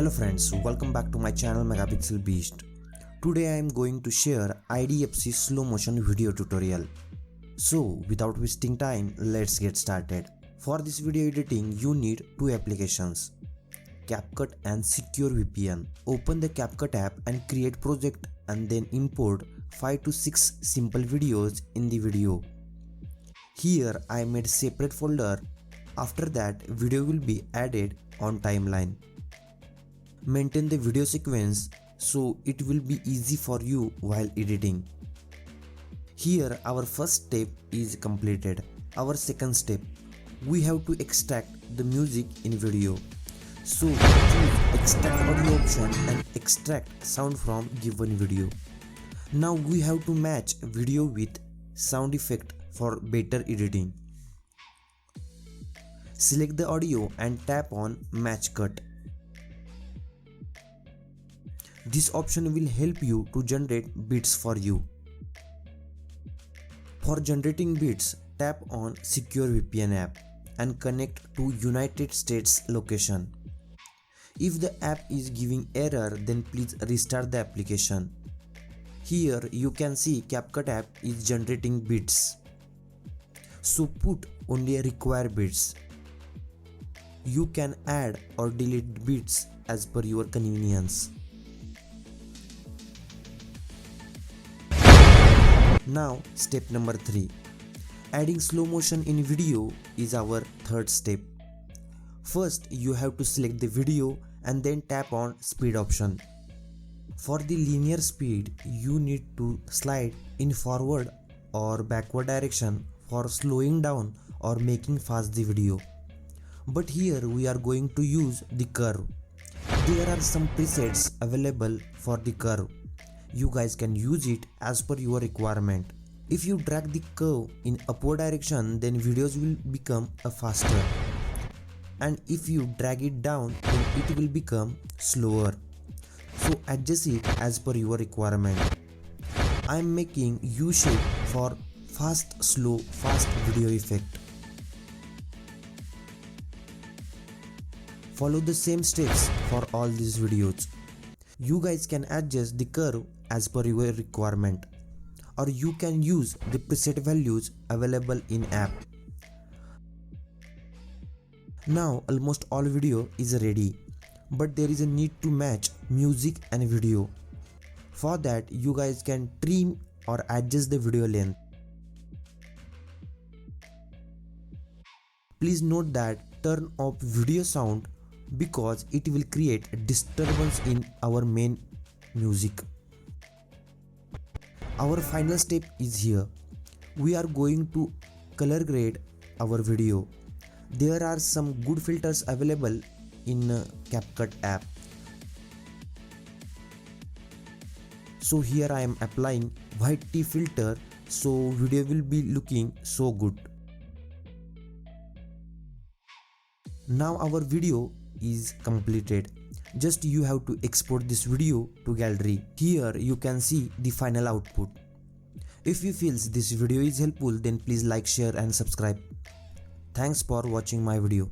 Hello friends, welcome back to my channel Megapixel Beast. Today I am going to share Idfc slow motion video tutorial. So without wasting time, let's get started. For this video editing you need two applications, CapCut and Secure VPN. Open the CapCut app and create project and then import 5 to 6 simple videos in the video. Here I made separate folder. After that video will be added on timeline. Maintain the video sequence so it will be easy for you while editing. Here our first step is completed. Our second step, we have to extract the music in video. So choose extract audio option and extract sound from given video. Now we have to match video with sound effect for better editing. Select the audio and tap on match cut. This option will help you to generate beats for you. For generating beats, tap on Secure VPN app and connect to United States location. If the app is giving error, then please restart the application. Here you can see CapCut app is generating beats. So put only required beats. You can add or delete beats as per your convenience. Now step number 3. Adding slow motion in video is our third step. First you have to select the video and then tap on speed option. For the linear speed you need to slide in forward or backward direction for slowing down or making fast the video. But here we are going to use the curve. There are some presets available for the curve. You guys can use it as per your requirement. If you drag the curve in upward direction, then videos will become faster. And if you drag it down, then it will become slower. So adjust it as per your requirement. I am making U shape for fast, slow, fast video effect. Follow the same steps for all these videos. You guys can adjust the curve as per your requirement, or you can use the preset values available in app. Now almost all video is ready, but there is a need to match music and video. For that you guys can trim or adjust the video length. Please note that turn off video sound because it will create a disturbance in our main music. Our final step is here. We are going to color grade our video. There are some good filters available in CapCut app. So here I am applying white tea filter so video will be looking so good. Now our video is completed. Just you have to export this video to gallery. Here you can see the final output. If you feel this video is helpful, then please like, share and subscribe. Thanks for watching my video.